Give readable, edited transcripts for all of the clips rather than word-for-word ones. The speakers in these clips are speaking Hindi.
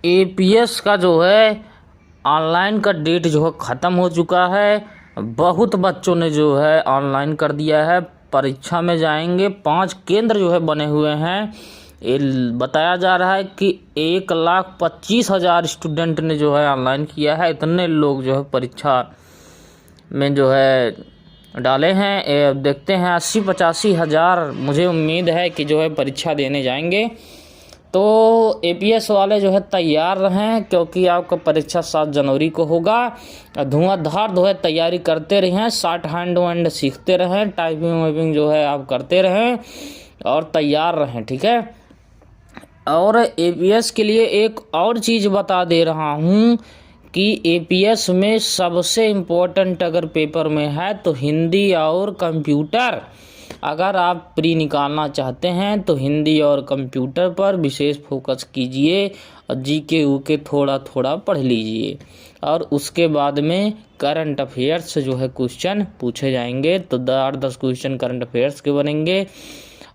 एपीएस का जो है ऑनलाइन का डेट जो है ख़त्म हो चुका है। बहुत बच्चों ने जो है ऑनलाइन कर दिया है, परीक्षा में जाएंगे। 5 केंद्र जो है बने हुए हैं। ये बताया जा रहा है कि 1,25,000 स्टूडेंट ने जो है ऑनलाइन किया है। इतने लोग जो है परीक्षा में जो है डाले हैं। देखते हैं 80-85 हज़ार मुझे उम्मीद है कि जो है परीक्षा देने जाएंगे। तो एपीएस वाले जो है तैयार रहें, क्योंकि आपका परीक्षा 7 जनवरी को होगा। धुआंधार जो है तैयारी करते रहें, शॉर्ट हैंड वैंड सीखते रहें, टाइपिंग वाइपिंग जो है आप करते रहें और तैयार रहें, ठीक है। और एपीएस के लिए एक और चीज़ बता दे रहा हूँ कि एपीएस में सबसे इम्पोर्टेंट अगर पेपर में है तो हिंदी और कंप्यूटर। अगर आप प्री निकालना चाहते हैं तो हिंदी और कंप्यूटर पर विशेष फोकस कीजिए और जीके ऊके थोड़ा थोड़ा पढ़ लीजिए। और उसके बाद में करंट अफेयर्स से जो है क्वेश्चन पूछे जाएंगे। तो 8-10 क्वेश्चन करंट अफेयर्स के बनेंगे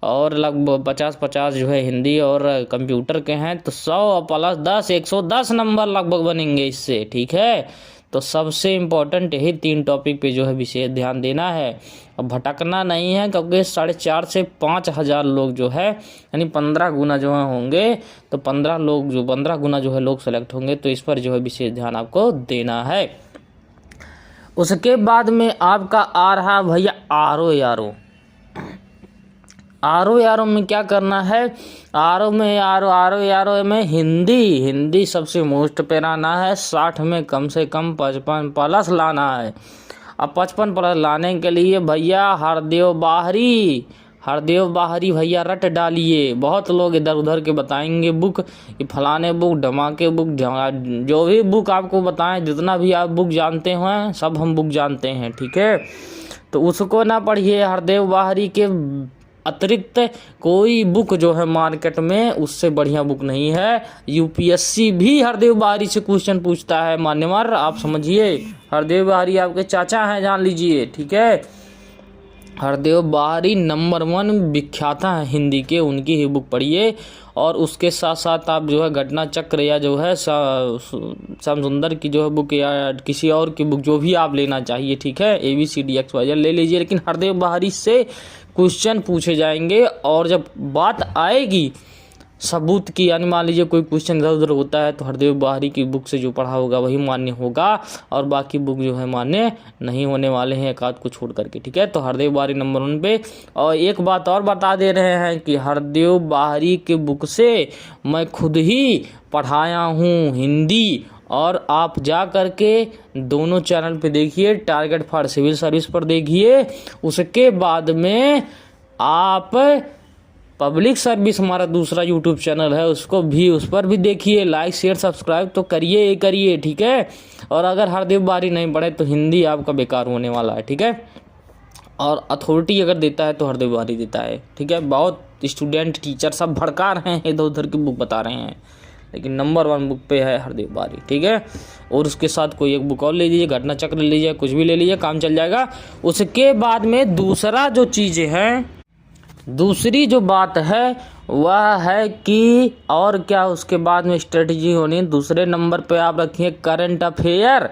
और लगभग 50-50 जो है हिंदी और कंप्यूटर के हैं। तो 100+10 110 नंबर लगभग बनेंगे इससे, ठीक है। तो सबसे इम्पोर्टेंट यही 3 टॉपिक पे जो है विशेष ध्यान देना है। अब भटकना नहीं है, क्योंकि 4,500 से 5,000 लोग जो है यानी 15 गुना जो है होंगे। तो 15 गुना जो है लोग सेलेक्ट होंगे। तो इस पर जो है विशेष ध्यान आपको देना है। उसके बाद में आपका आ रहा भैया आर ओ में क्या करना है। आर ओ में हिंदी सबसे मोस्ट पे लाना है। 60 में कम से कम 55+ लाना है। अब 55+ लाने के लिए भैया हरदेव बाहरी भैया रट डालिए। बहुत लोग इधर उधर के बताएंगे बुक, ये फलाने बुक, धमाके बुक, जो भी बुक आपको बताएं, जितना भी आप बुक जानते हैं सब हम बुक जानते हैं, ठीक है। तो उसको ना पढ़िए। हरदेव बाहरी के अतिरिक्त कोई बुक जो है मार्केट में उससे बढ़िया बुक नहीं है। यूपीएससी भी हरदेव बाहरी से क्वेश्चन पूछता है, मान्यवर आप समझिए। हरदेव बाहरी आपके चाचा हैं, जान लीजिए, ठीक है। हरदेव बाहरी नंबर 1 विख्यात हैं हिंदी के, उनकी ही बुक पढ़िए। और उसके साथ साथ आप जो है घटना चक्र या जो है श्याम सुंदर की जो है बुक या किसी और की बुक जो भी आप लेना चाहिए, ठीक है। ABCDXYZ ले लीजिए, लेकिन हरदेव बाहरी से क्वेश्चन पूछे जाएंगे। और जब बात आएगी सबूत की, यानी मान लीजिए कोई क्वेश्चन इधर उधर होता है तो हरदेव बाहरी की बुक से जो पढ़ा होगा वही मान्य होगा, और बाकी बुक जो है मान्य नहीं होने वाले हैं, एक आध को छोड़ करके, ठीक है। तो हरदेव बाहरी नंबर 1 पे। और एक बात और बता दे रहे हैं कि हरदेव बाहरी के बुक से मैं खुद ही पढ़ाया हूँ हिंदी। और आप जा करके दोनों चैनल पे देखिए, टारगेट फॉर सिविल सर्विस पर देखिए। उसके बाद में आप पब्लिक सर्विस हमारा दूसरा यूट्यूब चैनल है, उसको भी, उस पर भी देखिए। लाइक शेयर सब्सक्राइब तो करिए, ठीक है। और अगर हरदेव बाहरी नहीं पढ़े तो हिंदी आपका बेकार होने वाला है, ठीक है। और अथॉरिटी अगर देता है तो हरदेव बाहरी देता है, ठीक है। बहुत स्टूडेंट टीचर सब भड़का रहे हैं, इधर उधर की बुक बता रहे हैं, लेकिन नंबर 1 बुक पे है हरदेव बाहरी, ठीक है। और उसके साथ कोई एक बुक और ले लीजिए, घटना चक्र ले लीजिए, कुछ भी ले लीजिए, काम चल जाएगा। उसके बाद में दूसरी जो बात है वह है कि और क्या उसके बाद में स्ट्रेटजी होनी। दूसरे नंबर पे आप रखिए करंट अफेयर।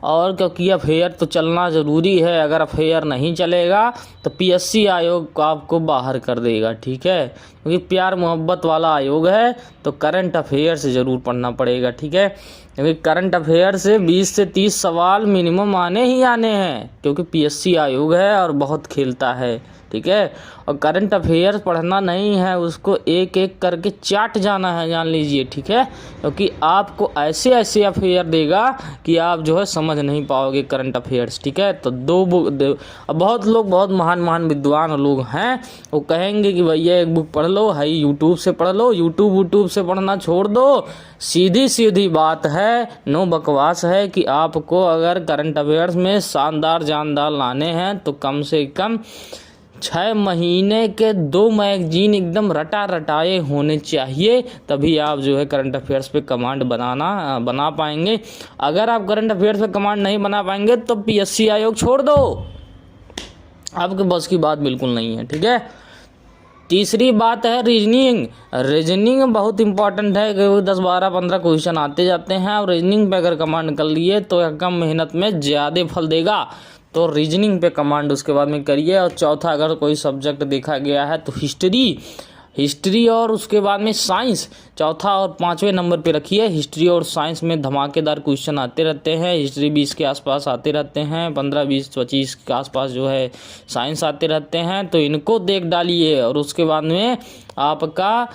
और क्योंकि अफेयर तो चलना ज़रूरी है, अगर अफेयर नहीं चलेगा तो पीएससी आयोग आपको बाहर कर देगा, ठीक है। क्योंकि प्यार मोहब्बत वाला आयोग है, तो करंट अफेयर से ज़रूर पढ़ना पड़ेगा, ठीक है। क्योंकि करंट अफेयर से 20 से 30 सवाल मिनिमम आने ही आने हैं, क्योंकि पीएससी आयोग है और बहुत खेलता है, ठीक है। और करंट अफेयर्स पढ़ना नहीं है, उसको एक एक करके चाट जाना है, जान लीजिए, ठीक है। क्योंकि आपको ऐसे ऐसे अफेयर देगा कि आप जो है समझ नहीं पाओगे करंट अफेयर्स, ठीक है। तो 2 बुक बहुत लोग, बहुत महान विद्वान लोग हैं, वो कहेंगे कि भैया एक बुक पढ़ लो, है यूट्यूब से पढ़ लो। यूट्यूब से पढ़ना छोड़ दो। सीधी बात है, नो बकवास है कि आपको अगर करंट अफेयर्स में शानदार जानदार लाने हैं तो कम से कम 6 महीने के 2 मैगजीन एकदम रटाए होने चाहिए, तभी आप जो है करंट अफेयर्स पे कमांड बना पाएंगे। अगर आप करंट अफेयर्स पे कमांड नहीं बना पाएंगे तो पीएससी आयोग छोड़ दो, आपके बस की बात बिल्कुल नहीं है, ठीक है। तीसरी बात है रीजनिंग। रीजनिंग बहुत इंपॉर्टेंट है क्योंकि 10, 12, 15 क्वेश्चन आते जाते हैं और रीजनिंग पे अगर कमांड कर लिए तो कम मेहनत में ज़्यादा फल देगा। तो रीजनिंग पे कमांड उसके बाद में करिए। और चौथा, अगर कोई सब्जेक्ट देखा गया है तो हिस्ट्री और उसके बाद में साइंस चौथा और 5वें नंबर पे रखिए। हिस्ट्री और साइंस में धमाकेदार क्वेश्चन आते रहते हैं। हिस्ट्री 20 के आसपास आते रहते हैं, 15, 20, 25 के आसपास जो है साइंस आते रहते हैं, तो इनको देख डालिए। और उसके बाद में आपका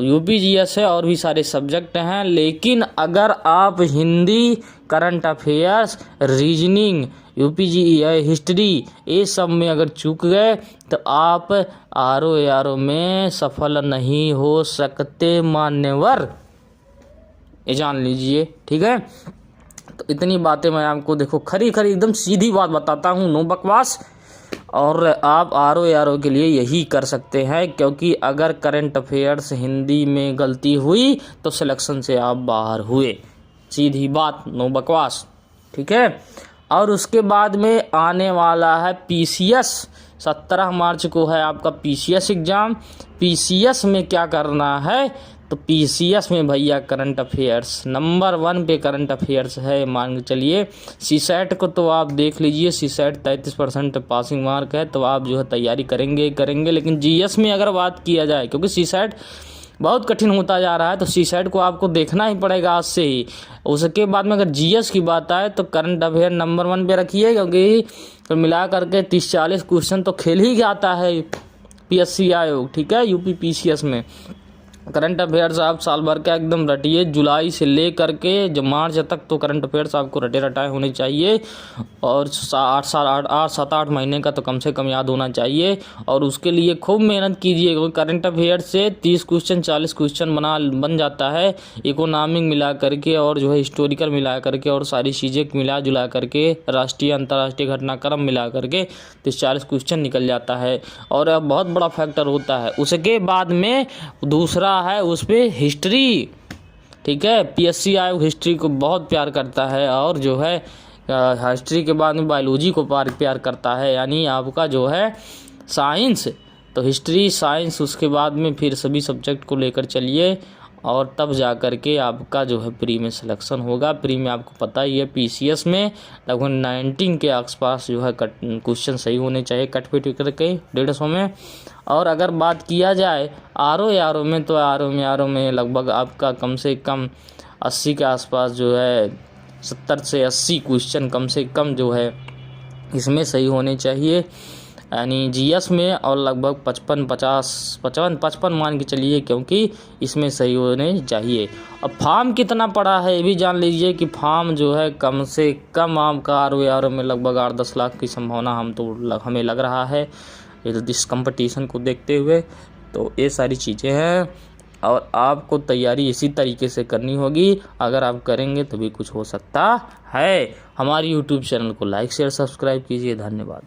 यूपीजीएस है और भी सारे सब्जेक्ट हैं। लेकिन अगर आप हिंदी, करंट अफेयर्स, रीजनिंग, यूपीजीए, हिस्ट्री ये सब में अगर चूक गए तो आप आरओ में सफल नहीं हो सकते मान्यवर, ये जान लीजिए। ठीक है, तो इतनी बातें मैं आपको देखो खरी एकदम सीधी बात बताता हूँ, नो बकवास। और आप आरओ के लिए यही कर सकते हैं, क्योंकि अगर करंट अफेयर्स हिंदी में गलती हुई तो सिलेक्शन से आप बाहर हुए, सीधी बात, नो बकवास। ठीक है, और उसके बाद में आने वाला है पीसीएस। 17 मार्च को है आपका पीसीएस एग्ज़ाम। पीसीएस में क्या करना है, तो पीसीएस में भैया करंट अफेयर्स नंबर 1 पे करंट अफेयर्स है, मान के चलिए। सीसेट को तो आप देख लीजिए, सीसेट 33% पासिंग मार्क है, तो आप जो है तैयारी करेंगे। लेकिन जीएस में अगर बात किया जाए, क्योंकि सीसेट बहुत कठिन होता जा रहा है, तो सीसेट को आपको देखना ही पड़ेगा आज से ही। उसके बाद में अगर जीएस की बात आए तो करंट अफेयर नंबर 1 पे रखिए, क्योंकि तो मिला करके 30-40 क्वेश्चन तो खेल ही जाता है पीएससी आयोग। ठीक है, यूपी पीसीएस में करंट अफेयर्स आप साल भर का एकदम रटिए, जुलाई से ले करके जब मार्च तक तो करंट अफेयर्स आपको रटाए होने चाहिए। और 7-8 महीने का तो कम से कम याद होना चाहिए। और उसके लिए खूब मेहनत कीजिए, क्योंकि करंट अफेयर्स से 30 क्वेश्चन 40 क्वेश्चन बन जाता है, इकोनॉमिक मिला करके और जो है हिस्टोरिकल मिला करके और सारी चीज़ें मिला जुला करके, राष्ट्रीय अंतर्राष्ट्रीय घटनाक्रम मिला करके 30-40 क्वेश्चन निकल जाता है, और बहुत बड़ा फैक्टर होता है। उसके बाद में दूसरा है उस पे हिस्ट्री। ठीक है, पीएससी आयोग हिस्ट्री को बहुत प्यार करता है, और जो है हिस्ट्री के बाद में बायोलॉजी को प्यार करता है, यानी आपका जो है साइंस। तो हिस्ट्री, साइंस, उसके बाद में फिर सभी सब्जेक्ट को लेकर चलिए, और तब जा कर के आपका जो है प्री में सिलेक्शन होगा। प्री में आपको पता ही है पीसीएस में लगभग 19 के आसपास जो है क्वेश्चन सही होने चाहिए, कट पिट करके 150 में। और अगर बात किया जाए आरओ में, तो आरओ में लगभग आपका कम से कम 80 के आसपास जो है 70 से 80 क्वेश्चन कम से कम जो है इसमें सही होने चाहिए, यानी जीएस में। और लगभग 55 मान के चलिए, क्योंकि इसमें सही होने चाहिए। अब फार्म कितना पड़ा है ये भी जान लीजिए, कि फार्म जो है कम से कम आपका आरओ में लगभग 8-10 लाख की संभावना हमें लग रहा है इस कंपटीशन को देखते हुए। तो ये सारी चीज़ें हैं, और आपको तैयारी इसी तरीके से करनी होगी। अगर आप करेंगे तो भी कुछ हो सकता है। हमारी यूट्यूब चैनल को लाइक शेयर सब्सक्राइब कीजिए। धन्यवाद।